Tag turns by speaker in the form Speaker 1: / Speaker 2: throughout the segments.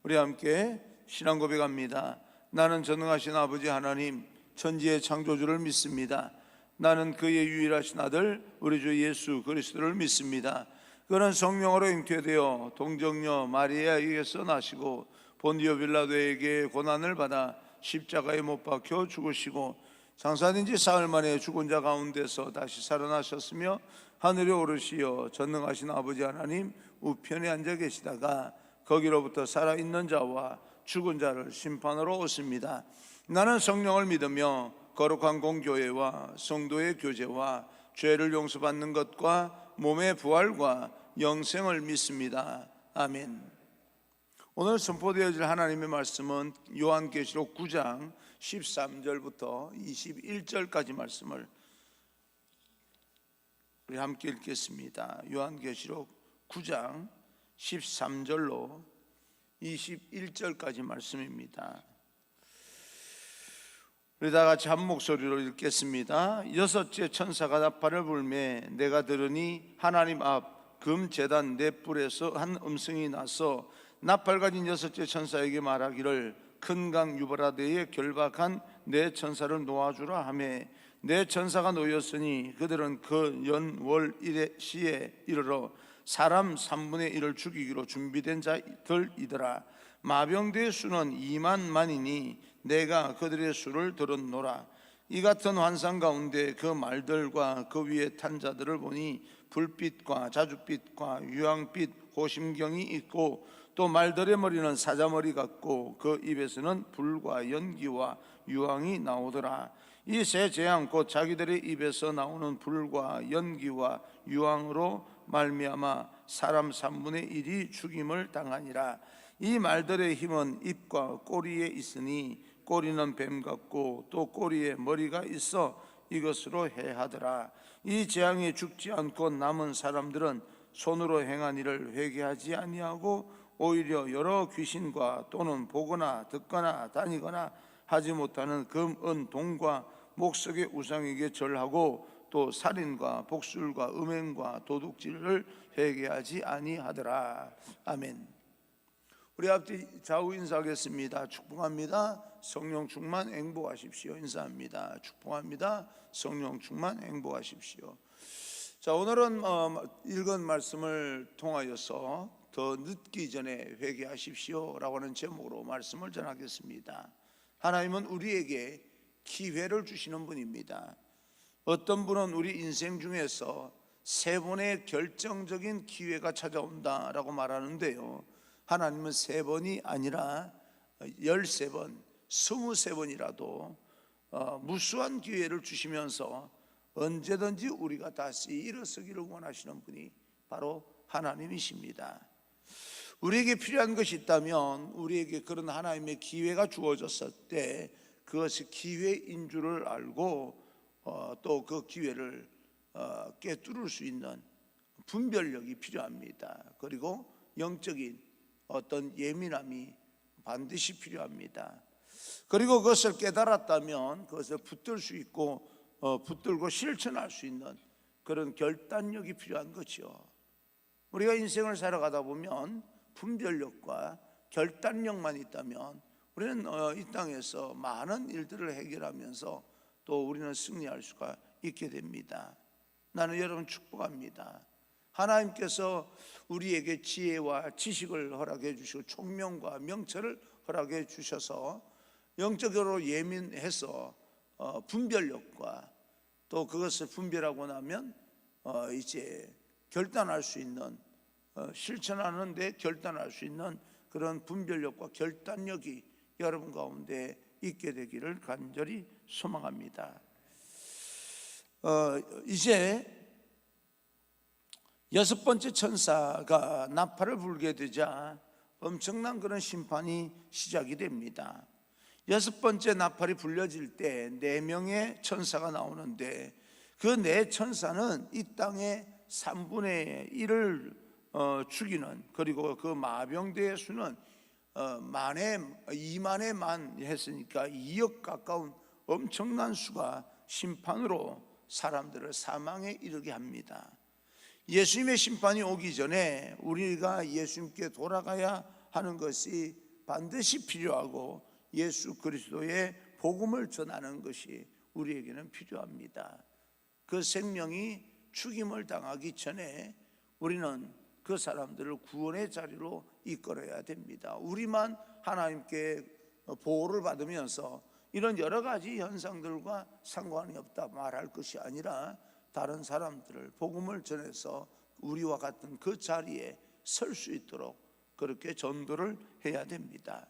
Speaker 1: 우리 함께 신앙 고백합니다. 나는 전능하신 아버지 하나님 천지의 창조주를 믿습니다. 나는 그의 유일하신 아들 우리 주 예수 그리스도를 믿습니다. 그는 성령으로 잉태되어 동정녀 마리아에게서 나시고 본디오 빌라도에게 고난을 받아 십자가에 못 박혀 죽으시고 장사된 지 사흘 만에 죽은 자 가운데서 다시 살아나셨으며 하늘에 오르시어 전능하신 아버지 하나님 우편에 앉아 계시다가 거기로부터 살아있는 자와 죽은 자를 심판하러 오십니다. 나는 성령을 믿으며 거룩한 공교회와 성도의 교제와 죄를 용서받는 것과 몸의 부활과 영생을 믿습니다. 아멘. 오늘 선포되어질 하나님의 말씀은 요한계시록 9장 13절부터 21절까지 말씀을 우리 함께 읽겠습니다. 요한계시록 9장 13절로 21절까지 말씀입니다. 우리 다 같이 한 목소리로 읽겠습니다. 여섯째 천사가 나팔을 불매 내가 들으니 하나님 앞 금 제단 네 뿔에서 한 음성이 나서 나팔 가진 여섯째 천사에게 말하기를 큰 강 유브라데에 결박한 네 천사를 놓아주라 하며 네 천사가 놓였으니 그들은 그 연월 일의 시에 이르러 사람 3분의 1을 죽이기로 준비된 자들이더라. 마병대의 수는 2만만이니 내가 그들의 수를 들었노라. 이 같은 환상 가운데 그 말들과 그 위에 탄 자들을 보니 불빛과 자줏빛과 유황빛 호심경이 있고 또 말들의 머리는 사자머리 같고 그 입에서는 불과 연기와 유황이 나오더라. 이 세 재앙 곧 자기들의 입에서 나오는 불과 연기와 유황으로 말미암아 사람 3분의 1이 죽임을 당하니라. 이 말들의 힘은 입과 꼬리에 있으니 꼬리는 뱀 같고 또 꼬리에 머리가 있어 이것으로 해하더라. 이 재앙에 죽지 않고 남은 사람들은 손으로 행한 일을 회개하지 아니하고 오히려 여러 귀신과 또는 보거나 듣거나 다니거나 하지 못하는 금, 은, 동과 목석의 우상에게 절하고 또 살인과 복술과 음행과 도둑질을 회개하지 아니하더라. 아멘. 우리 앞뒤 좌우 인사하겠습니다. 축복합니다. 성령 충만 행복하십시오. 인사합니다. 축복합니다. 성령 충만 행복하십시오. 자, 오늘은 읽은 말씀을 통하여서 더 늦기 전에 회개하십시오 라고 하는 제목으로 말씀을 전하겠습니다. 하나님은 우리에게 기회를 주시는 분입니다. 어떤 분은 우리 인생 중에서 세 번의 결정적인 기회가 찾아온다라고 말하는데요, 하나님은 세 번이 아니라 13번, 23번이라도 무수한 기회를 주시면서 언제든지 우리가 다시 일어서기를 원하시는 분이 바로 하나님이십니다. 우리에게 필요한 것이 있다면 우리에게 그런 하나님의 기회가 주어졌을 때 그것이 기회인 줄을 알고 또 그 기회를 꿰뚫을 수 있는 분별력이 필요합니다. 그리고 영적인 어떤 예민함이 반드시 필요합니다. 그리고 그것을 깨달았다면 그것을 붙들 수 있고 붙들고 실천할 수 있는 그런 결단력이 필요한 거죠. 우리가 인생을 살아가다 보면 분별력과 결단력만 있다면 우리는 이 땅에서 많은 일들을 해결하면서 또 우리는 승리할 수가 있게 됩니다. 나는 여러분 축복합니다. 하나님께서 우리에게 지혜와 지식을 허락해 주시고 총명과 명철을 허락해 주셔서 영적으로 예민해서 분별력과 또 그것을 분별하고 나면 이제 결단할 수 있는, 실천하는 데 결단할 수 있는 그런 분별력과 결단력이 여러분 가운데 있게 되기를 간절히 소망합니다. 이제 여섯 번째 천사가 나팔을 불게 되자 엄청난 그런 심판이 시작이 됩니다. 여섯 번째 나팔이 불려질 때 4명의 천사가 나오는데 그 4천사는 이 땅의 3분의 1을 죽이는, 그리고 그 마병대의 수는 2만의 만 했으니까 2억 가까운 엄청난 수가 심판으로 사람들을 사망에 이르게 합니다. 예수님의 심판이 오기 전에 우리가 예수님께 돌아가야 하는 것이 반드시 필요하고 예수 그리스도의 복음을 전하는 것이 우리에게는 필요합니다. 그 생명이 죽임을 당하기 전에 우리는 그 사람들을 구원의 자리로 이끌어야 됩니다. 우리만 하나님께 보호를 받으면서 이런 여러 가지 현상들과 상관이 없다 말할 것이 아니라 다른 사람들을 복음을 전해서 우리와 같은 그 자리에 설 수 있도록 그렇게 전도를 해야 됩니다.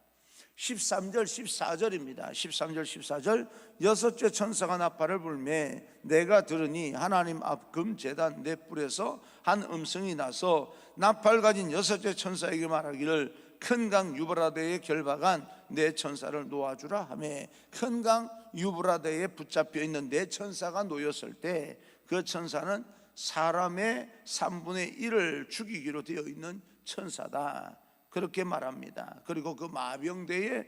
Speaker 1: 13절 14절입니다 13절 14절 여섯째 천사가 나팔을 불매 내가 들으니 하나님 앞 금제단 네 뿔에서 한 음성이 나서 나팔 가진 여섯째 천사에게 말하기를 큰 강 유브라데에 결박한 네 천사를 놓아주라 하며 큰 강 유브라데에 붙잡혀 있는 네 천사가 놓였을 때 그 천사는 사람의 3분의 1을 죽이기로 되어 있는 천사다 그렇게 말합니다. 그리고 그 마병대의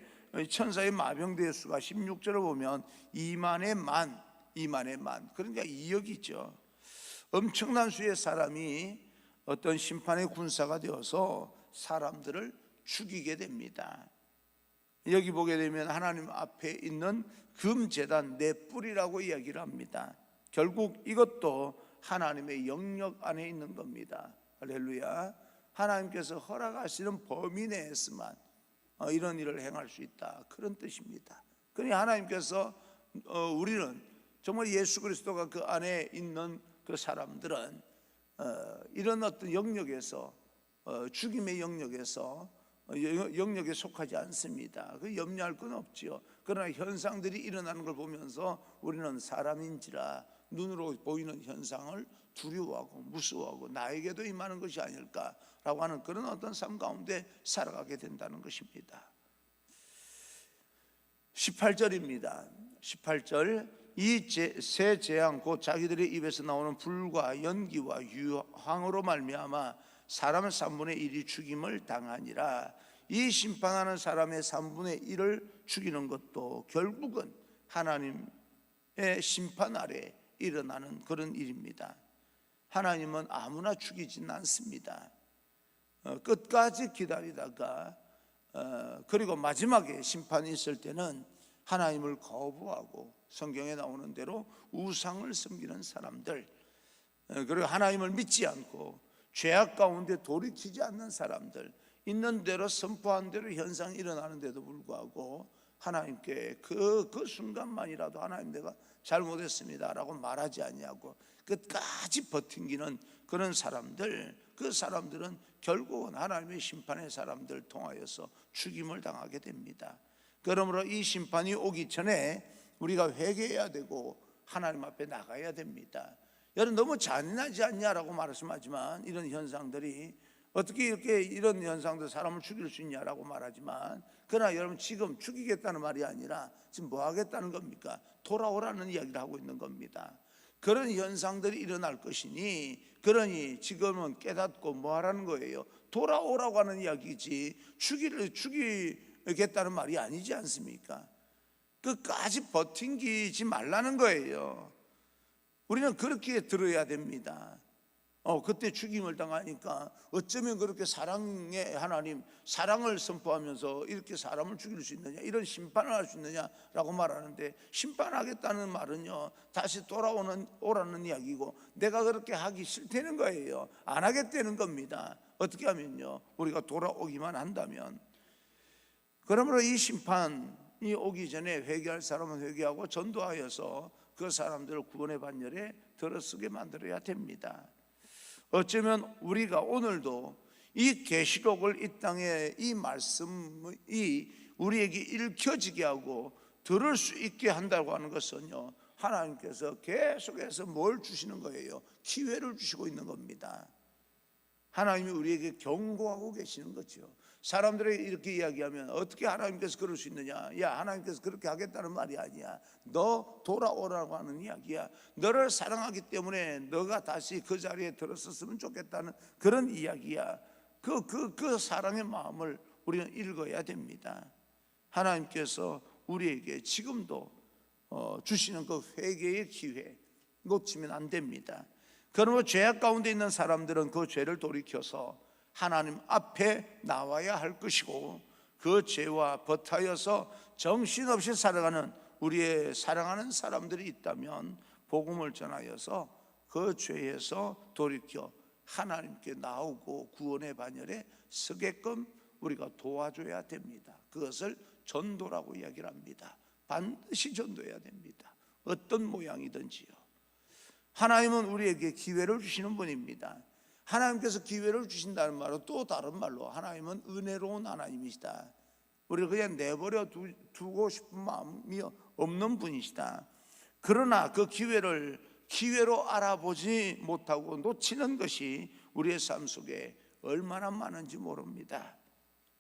Speaker 1: 천사의 마병대의 수가 16절을 보면 2만의 만 그러니까 2억이죠. 엄청난 수의 사람이 어떤 심판의 군사가 되어서 사람들을 죽이게 됩니다. 여기 보게 되면 하나님 앞에 있는 금제단 네 뿔이라고 이야기를 합니다. 결국 이것도 하나님의 영역 안에 있는 겁니다. 할렐루야. 하나님께서 허락하시는 범위 내에서만 이런 일을 행할 수 있다 그런 뜻입니다. 그러니 하나님께서 우리는 정말 예수 그리스도가 그 안에 있는 그 사람들은 이런 어떤 영역에서 죽임의 영역에 속하지 않습니다. 그 염려할 건 없지요. 그러나 현상들이 일어나는 걸 보면서 우리는 사람인지라 눈으로 보이는 현상을 두려워하고 무서워하고 나에게도 임하는 것이 아닐까라고 하는 그런 어떤 삶 가운데 살아가게 된다는 것입니다. 18절입니다 18절 이 세 재앙 곧 자기들의 입에서 나오는 불과 연기와 유황으로 말미암아 사람의 3분의 1이 죽임을 당하니라. 이 심판하는 사람의 3분의 1을 죽이는 것도 결국은 하나님의 심판 아래 일어나는 그런 일입니다. 하나님은 아무나 죽이지는 않습니다. 끝까지 기다리다가 그리고 마지막에 심판이 있을 때는 하나님을 거부하고 성경에 나오는 대로 우상을 섬기는 사람들 그리고 하나님을 믿지 않고 죄악 가운데 돌이키지 않는 사람들 있는 대로 선포한 대로 현상이 일어나는데도 불구하고 하나님께 그 순간만이라도 하나님 내가 잘못했습니다 라고 말하지 아니하고 끝까지 버팅기는 그런 사람들 그 사람들은 결국은 하나님의 심판의 사람들 통하여서 죽임을 당하게 됩니다. 그러므로 이 심판이 오기 전에 우리가 회개해야 되고 하나님 앞에 나가야 됩니다. 여러분 너무 잔인하지 않냐라고 말씀하지만 이런 현상들이 어떻게 이렇게 이런 현상들 사람을 죽일 수 있냐라고 말하지만 그러나 여러분 지금 죽이겠다는 말이 아니라 지금 뭐 하겠다는 겁니까? 돌아오라는 이야기를 하고 있는 겁니다. 그런 현상들이 일어날 것이니 그러니 지금은 깨닫고 뭐 하라는 거예요? 돌아오라고 하는 이야기지 죽이겠다는 말이 아니지 않습니까? 끝까지 버팅기지 말라는 거예요. 우리는 그렇게 들어야 됩니다. 그때 죽임을 당하니까 어쩌면 그렇게 사랑의 하나님 사랑을 선포하면서 이렇게 사람을 죽일 수 있느냐 이런 심판을 할 수 있느냐라고 말하는데 심판하겠다는 말은요 다시 돌아오라는 이야기고 내가 그렇게 하기 싫다는 거예요. 안 하겠다는 겁니다. 어떻게 하면요 우리가 돌아오기만 한다면. 그러므로 이 심판이 오기 전에 회개할 사람은 회개하고 전도하여서 그 사람들을 구원의 반열에 들어서게 만들어야 됩니다. 어쩌면 우리가 오늘도 이 계시록을 이 땅에 이 말씀이 우리에게 읽혀지게 하고 들을 수 있게 한다고 하는 것은요 하나님께서 계속해서 뭘 주시는 거예요? 기회를 주시고 있는 겁니다. 하나님이 우리에게 경고하고 계시는 거죠. 사람들이 이렇게 이야기하면 어떻게 하나님께서 그럴 수 있느냐? 야 하나님께서 그렇게 하겠다는 말이 아니야. 너 돌아오라고 하는 이야기야. 너를 사랑하기 때문에 너가 다시 그 자리에 들어섰으면 좋겠다는 그런 이야기야. 그 사랑의 마음을 우리는 읽어야 됩니다. 하나님께서 우리에게 지금도 주시는 그 회개의 기회 놓치면 안 됩니다. 그러므로 죄악 가운데 있는 사람들은 그 죄를 돌이켜서 하나님 앞에 나와야 할 것이고 그 죄와 버타여서 정신없이 살아가는 우리의 사랑하는 사람들이 있다면 복음을 전하여서 그 죄에서 돌이켜 하나님께 나오고 구원의 반열에 서게끔 우리가 도와줘야 됩니다. 그것을 전도라고 이야기를 합니다. 반드시 전도해야 됩니다. 어떤 모양이든지요. 하나님은 우리에게 기회를 주시는 분입니다. 하나님께서 기회를 주신다는 말은 또 다른 말로 하나님은 은혜로운 하나님이시다. 우리를 그냥 내버려 두고 싶은 마음이 없는 분이시다. 그러나 그 기회를 기회로 알아보지 못하고 놓치는 것이 우리의 삶 속에 얼마나 많은지 모릅니다.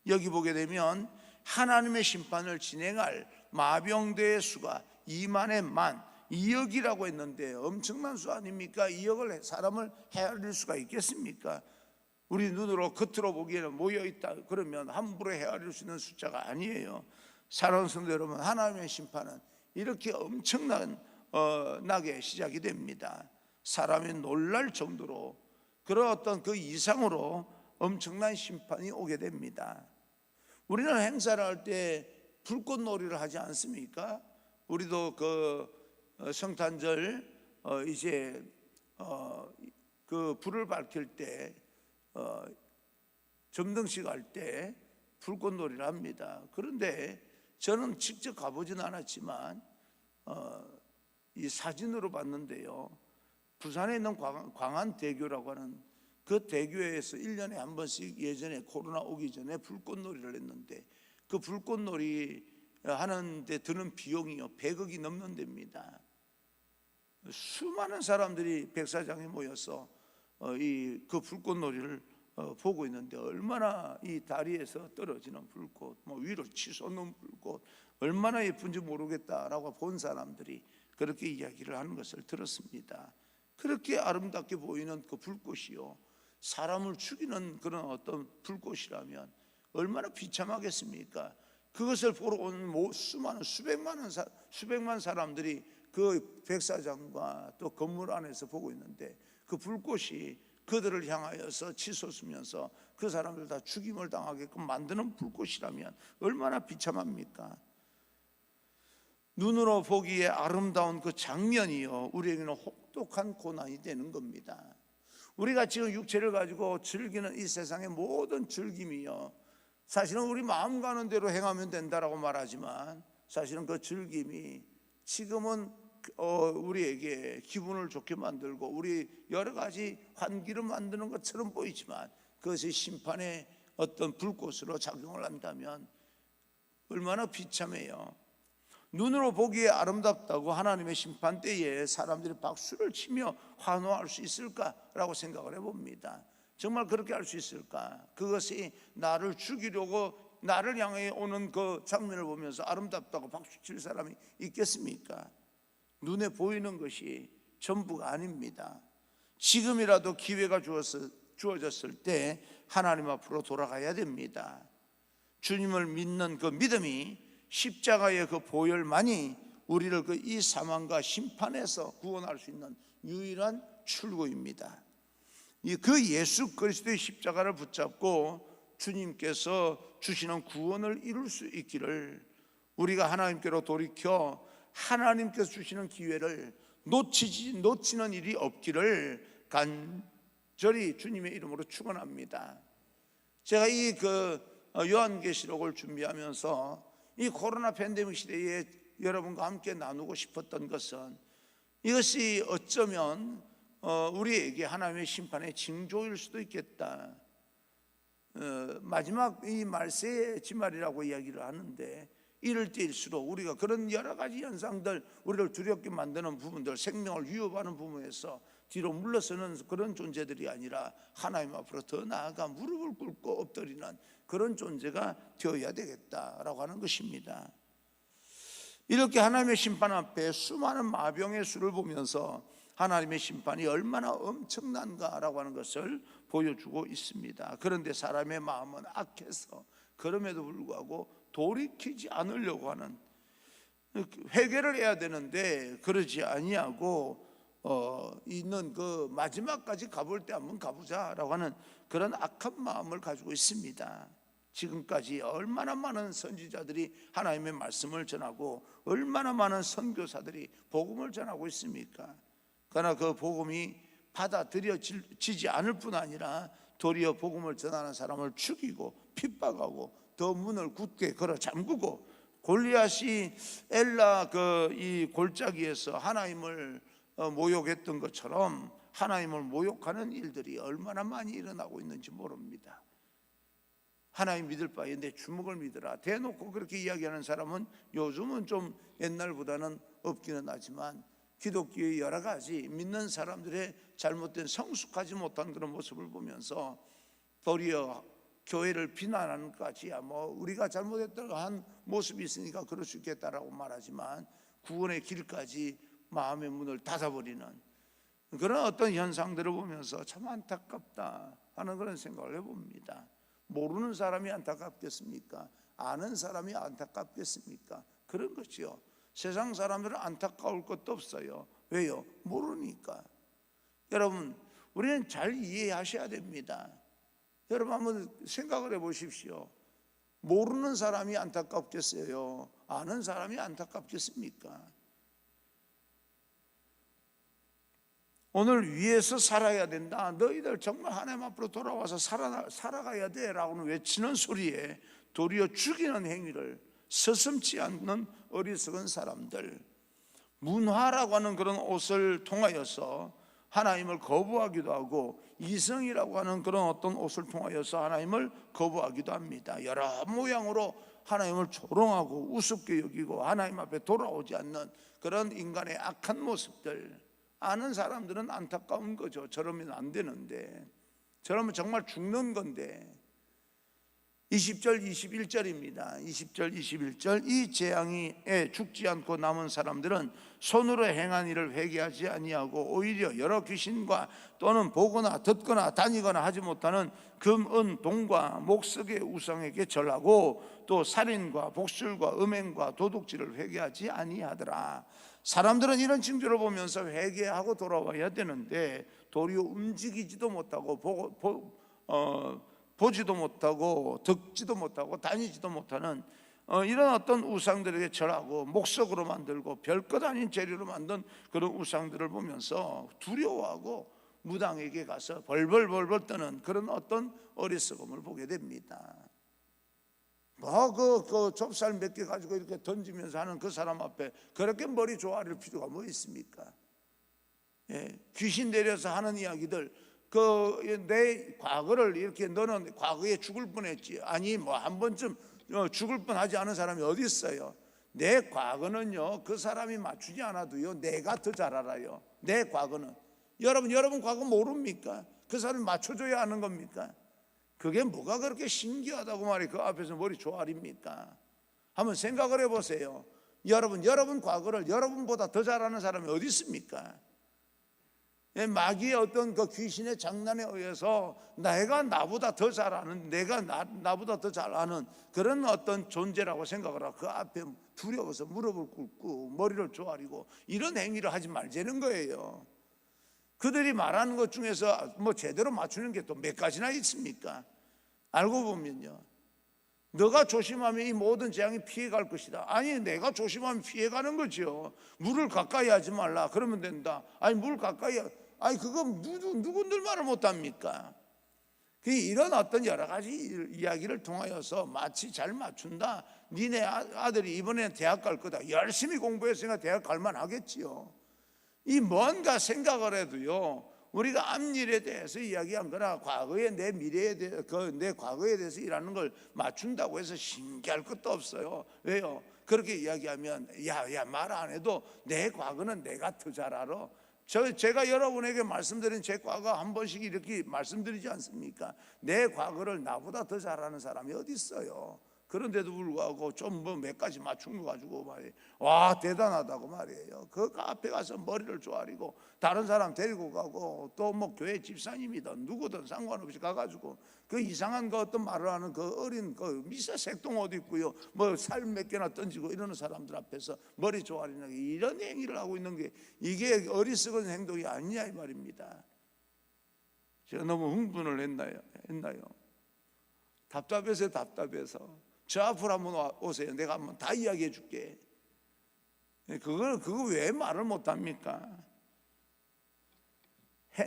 Speaker 1: 여기 보게 되면 하나님의 심판을 진행할 마병대의 수가 2만의 만, 2억이라고 했는데 엄청난 수 아닙니까? 2억을 사람을 헤아릴 수가 있겠습니까? 우리 눈으로 겉으로 보기에는 모여있다 그러면 함부로 헤아릴 수 있는 숫자가 아니에요. 사랑하는 성도 여러분, 하나님의 심판은 이렇게 엄청나게 시작이 됩니다. 사람이 놀랄 정도로 그런 어떤 그 이상으로 엄청난 심판이 오게 됩니다. 우리는 행사를 할 때 불꽃놀이를 하지 않습니까? 우리도 그 성탄절 이제 그 불을 밝힐 때 점등식 할 때 불꽃놀이를 합니다. 그런데 저는 직접 가보지는 않았지만 이 사진으로 봤는데요, 부산에 있는 광안대교라고 하는 그 대교에서 1년에 한 번씩 예전에 코로나 오기 전에 불꽃놀이를 했는데 그 불꽃놀이 하는데 드는 비용이요 100억이 넘는 데입니다. 수많은 사람들이 백사장에 모여서 그 불꽃놀이를 보고 있는데 얼마나 이 다리에서 떨어지는 불꽃, 위로 치솟는 불꽃 얼마나 예쁜지 모르겠다라고 본 사람들이 그렇게 이야기를 하는 것을 들었습니다. 그렇게 아름답게 보이는 그 불꽃이요, 사람을 죽이는 그런 어떤 불꽃이라면 얼마나 비참하겠습니까? 그것을 보러 온 수많은 수백만 사람들이 그 백사장과 또 건물 안에서 보고 있는데 그 불꽃이 그들을 향하여서 치솟으면서 그 사람들 다 죽임을 당하게끔 만드는 불꽃이라면 얼마나 비참합니까? 눈으로 보기에 아름다운 그 장면이요 우리에게는 혹독한 고난이 되는 겁니다. 우리가 지금 육체를 가지고 즐기는 이 세상의 모든 즐김이요, 사실은 우리 마음 가는 대로 행하면 된다라고 말하지만 사실은 그 즐김이 지금은 우리에게 기분을 좋게 만들고 우리 여러 가지 환기를 만드는 것처럼 보이지만 그것이 심판의 어떤 불꽃으로 작용을 한다면 얼마나 비참해요. 눈으로 보기에 아름답다고 하나님의 심판 때에 사람들이 박수를 치며 환호할 수 있을까라고 생각을 해봅니다. 정말 그렇게 할 수 있을까? 그것이 나를 죽이려고 나를 향해 오는 그 장면을 보면서 아름답다고 박수 칠 사람이 있겠습니까? 눈에 보이는 것이 전부가 아닙니다. 지금이라도 기회가 주어졌을 때 하나님 앞으로 돌아가야 됩니다. 주님을 믿는 그 믿음이, 십자가의 그 보혈만이 우리를 그 이 사망과 심판에서 구원할 수 있는 유일한 출구입니다. 그 예수 그리스도의 십자가를 붙잡고 주님께서 주시는 구원을 이룰 수 있기를, 우리가 하나님께로 돌이켜 하나님께서 주시는 기회를 놓치는 일이 없기를 간절히 주님의 이름으로 축원합니다. 제가 이 요한계시록을 준비하면서 이 코로나 팬데믹 시대에 여러분과 함께 나누고 싶었던 것은 이것이 어쩌면 우리에게 하나님의 심판의 징조일 수도 있겠다. 마지막 이 말세의 지말이라고 이야기를 하는데 이럴 때일수록 우리가 그런 여러 가지 현상들, 우리를 두렵게 만드는 부분들, 생명을 위협하는 부분에서 뒤로 물러서는 그런 존재들이 아니라 하나님 앞으로 더 나아가 무릎을 꿇고 엎드리는 그런 존재가 되어야 되겠다라고 하는 것입니다. 이렇게 하나님의 심판 앞에 수많은 마병의 수를 보면서 하나님의 심판이 얼마나 엄청난가라고 하는 것을 보여주고 있습니다. 그런데 사람의 마음은 악해서 그럼에도 불구하고 돌이키지 않으려고 하는, 회개를 해야 되는데 그러지 아니하고 있는 그 마지막까지 가볼 때 한번 가보자라고 하는 그런 악한 마음을 가지고 있습니다. 지금까지 얼마나 많은 선지자들이 하나님의 말씀을 전하고 얼마나 많은 선교사들이 복음을 전하고 있습니까? 그러나 그 복음이 받아들여지지 않을 뿐 아니라 도리어 복음을 전하는 사람을 죽이고 핍박하고 더 문을 굳게 걸어 잠그고, 골리앗이 엘라 이 골짜기에서 하나님을 모욕했던 것처럼 하나님을 모욕하는 일들이 얼마나 많이 일어나고 있는지 모릅니다. 하나님 믿을 바에 내 주먹을 믿으라 대놓고 그렇게 이야기하는 사람은 요즘은 좀 옛날보다는 없기는 하지만, 기독교의 여러 가지 믿는 사람들의 잘못된 성숙하지 못한 그런 모습을 보면서 도리어 교회를 비난하는 것까지야 우리가 잘못했다고 한 모습이 있으니까 그럴 수 있겠다라고 말하지만, 구원의 길까지 마음의 문을 닫아버리는 그런 어떤 현상들을 보면서 참 안타깝다 하는 그런 생각을 해봅니다. 모르는 사람이 안타깝겠습니까? 아는 사람이 안타깝겠습니까? 그런 것이요. 세상 사람들은 안타까울 것도 없어요. 왜요? 모르니까. 여러분, 우리는 잘 이해하셔야 됩니다. 여러분 한번 생각을 해보십시오. 모르는 사람이 안타깝겠어요? 아는 사람이 안타깝겠습니까? 오늘 위에서 살아야 된다, 너희들 정말 하나님 앞으로 돌아와서 살아가야 돼 라고 외치는 소리에 도리어 죽이는 행위를 서슴지 않는 어리석은 사람들, 문화라고 하는 그런 옷을 통하여서 하나님을 거부하기도 하고, 이성이라고 하는 그런 어떤 옷을 통하여서 하나님을 거부하기도 합니다. 여러 모양으로 하나님을 조롱하고 우습게 여기고 하나님 앞에 돌아오지 않는 그런 인간의 악한 모습들, 아는 사람들은 안타까운 거죠. 저러면 안 되는데, 저러면 정말 죽는 건데. 20절 21절입니다 20절 21절 이 재앙에 죽지 않고 남은 사람들은 손으로 행한 일을 회개하지 아니하고 오히려 여러 귀신과 또는 보거나 듣거나 다니거나 하지 못하는 금, 은, 동과 목석의 우상에게 절하고 또 살인과 복술과 음행과 도둑질을 회개하지 아니하더라. 사람들은 이런 징조를 보면서 회개하고 돌아와야 되는데 도리어 움직이지도 못하고 보지도 못하고 듣지도 못하고 다니지도 못하는 이런 어떤 우상들에게 절하고 목석으로 만들고 별것 아닌 재료로 만든 그런 우상들을 보면서 두려워하고 무당에게 가서 벌벌 떠는 그런 어떤 어리석음을 보게 됩니다. 그 좁쌀 몇 개 가지고 이렇게 던지면서 하는 그 사람 앞에 그렇게 머리 조아릴 필요가 뭐 있습니까? 귀신 내려서 하는 이야기들, 내 과거를 이렇게 너는 과거에 죽을 뻔했지, 아니 한 번쯤 죽을 뻔하지 않은 사람이 어디 있어요? 내 과거는요 그 사람이 맞추지 않아도요 내가 더 잘 알아요. 내 과거는 여러분 과거 모릅니까? 그 사람이 맞춰줘야 하는 겁니까? 그게 뭐가 그렇게 신기하다고 말이 그 앞에서 머리 조아립니까? 한번 생각을 해보세요. 여러분 과거를 여러분보다 더 잘 아는 사람이 어디 있습니까? 마귀의 어떤 그 귀신의 장난에 의해서 내가 나보다 더 잘 아는, 내가 나보다 더 잘 아는 그런 어떤 존재라고 생각을 하고 그 앞에 두려워서 무릎을 꿇고 머리를 조아리고 이런 행위를 하지 말자는 거예요. 그들이 말하는 것 중에서 제대로 맞추는 게 또 몇 가지나 있습니까? 알고 보면요, 너가 조심하면 이 모든 재앙이 피해갈 것이다. 아니 내가 조심하면 피해가는 거죠. 물을 가까이 하지 말라 그러면 된다. 아니 물 가까이, 아니 그거 누군들 말을 못합니까? 이런 어떤 여러 가지 이야기를 통하여서 마치 잘 맞춘다. 니네 아들이 이번에는 대학 갈 거다. 열심히 공부했으니까 대학 갈 만하겠지요. 이 뭔가 생각을 해도요, 우리가 앞일에 대해서 이야기한 거나 과거의 내 미래에 대해 내 과거에 대해서 일하는 걸 맞춘다고 해서 신기할 것도 없어요. 왜요? 그렇게 이야기하면 야 말 안 해도 내 과거는 내가 더 잘 알아. 제가 여러분에게 말씀드린 제 과거 한 번씩 이렇게 말씀드리지 않습니까? 내 과거를 나보다 더 잘 아는 사람이 어디 있어요? 그런데도 불구하고 좀 몇 가지 맞춘 거 가지고 말이에요, 와 대단하다고 말이에요. 그 앞에 가서 머리를 조아리고 다른 사람 데리고 가고 또 교회 집사님이든 누구든 상관없이 가가지고 그 이상한 그 어떤 말을 하는 그 어린 그 미세 색동 옷 입고요 살 몇 개나 던지고 이러는 사람들 앞에서 머리 조아리는 이런 행위를 하고 있는 게 이게 어리석은 행동이 아니냐 이 말입니다. 제가 너무 흥분을 했나요? 답답해서 답답해서 저 앞으로 한번 오세요. 내가 한번 다 이야기해 줄게. 그거 왜 말을 못합니까?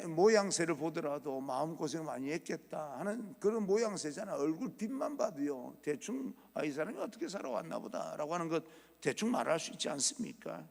Speaker 1: 모양새를 보더라도 마음고생 많이 했겠다 하는 그런 모양새잖아. 얼굴 빛만 봐도요, 대충 이 사람이 어떻게 살아왔나 보다 라고 하는 것 대충 말할 수 있지 않습니까?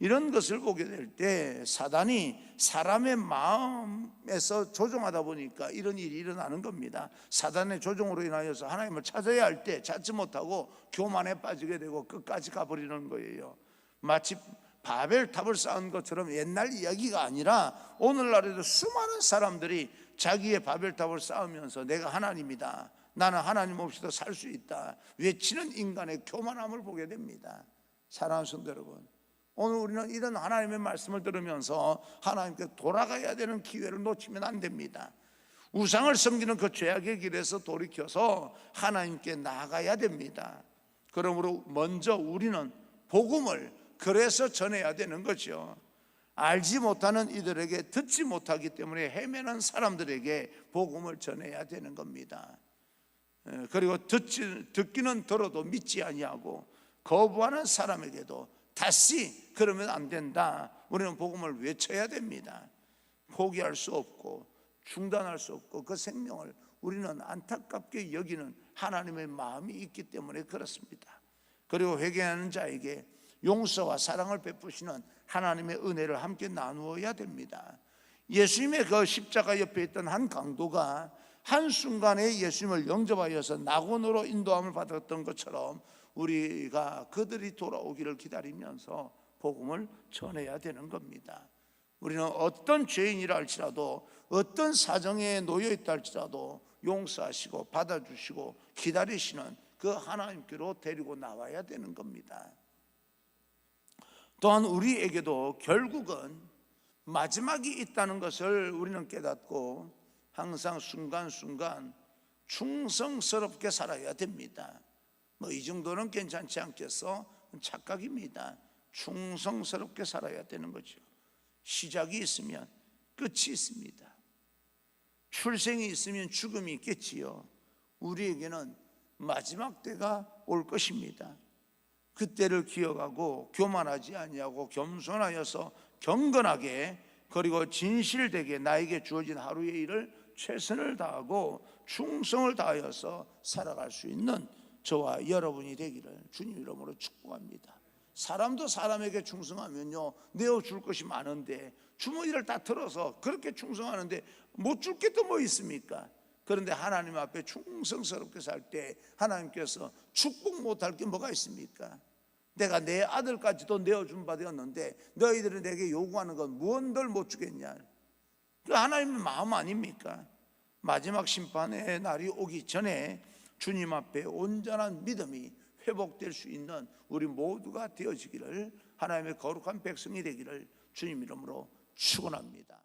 Speaker 1: 이런 것을 보게 될 때 사단이 사람의 마음에서 조종하다 보니까 이런 일이 일어나는 겁니다. 사단의 조종으로 인하여서 하나님을 찾아야 할 때 찾지 못하고 교만에 빠지게 되고 끝까지 가버리는 거예요. 마치 바벨탑을 쌓은 것처럼 옛날 이야기가 아니라 오늘날에도 수많은 사람들이 자기의 바벨탑을 쌓으면서 내가 하나님이다, 나는 하나님 없이도 살 수 있다 외치는 인간의 교만함을 보게 됩니다. 사랑하는 성도 여러분, 오늘 우리는 이런 하나님의 말씀을 들으면서 하나님께 돌아가야 되는 기회를 놓치면 안 됩니다. 우상을 섬기는 그 죄악의 길에서 돌이켜서 하나님께 나아가야 됩니다. 그러므로 먼저 우리는 복음을 그래서 전해야 되는 거죠. 알지 못하는 이들에게, 듣지 못하기 때문에 헤매는 사람들에게 복음을 전해야 되는 겁니다. 그리고 듣기는 들어도 믿지 아니하고 거부하는 사람에게도 다시 그러면 안 된다. 우리는 복음을 외쳐야 됩니다. 포기할 수 없고 중단할 수 없고 그 생명을 우리는 안타깝게 여기는 하나님의 마음이 있기 때문에 그렇습니다. 그리고 회개하는 자에게 용서와 사랑을 베푸시는 하나님의 은혜를 함께 나누어야 됩니다. 예수님의 그 십자가 옆에 있던 한 강도가 한순간에 예수님을 영접하여서 낙원으로 인도함을 받았던 것처럼 우리가 그들이 돌아오기를 기다리면서 복음을 전해야 되는 겁니다. 우리는 어떤 죄인이라 할지라도 어떤 사정에 놓여 있다 할지라도 용서하시고 받아주시고 기다리시는 그 하나님께로 데리고 나와야 되는 겁니다. 또한 우리에게도 결국은 마지막이 있다는 것을 우리는 깨닫고 항상 순간순간 충성스럽게 살아야 됩니다. 이 정도는 괜찮지 않겠어? 착각입니다. 충성스럽게 살아야 되는 거죠. 시작이 있으면 끝이 있습니다. 출생이 있으면 죽음이 있겠지요. 우리에게는 마지막 때가 올 것입니다. 그때를 기억하고 교만하지 아니하고 겸손하여서 경건하게 그리고 진실되게 나에게 주어진 하루의 일을 최선을 다하고 충성을 다하여서 살아갈 수 있는 저와 여러분이 되기를 주님 이름으로 축복합니다. 사람도 사람에게 충성하면요 내어줄 것이 많은데 주머니를 다 털어서 그렇게 충성하는데 못 줄 게 또 뭐 있습니까? 그런데 하나님 앞에 충성스럽게 살 때 하나님께서 축복 못할 게 뭐가 있습니까? 내가 내 아들까지도 내어준 바 되었는데 너희들이 내게 요구하는 건 무언들 못 주겠냐? 그 하나님의 마음 아닙니까? 마지막 심판의 날이 오기 전에 주님 앞에 온전한 믿음이 회복될 수 있는 우리 모두가 되어지기를, 하나님의 거룩한 백성이 되기를 주님 이름으로 축원합니다.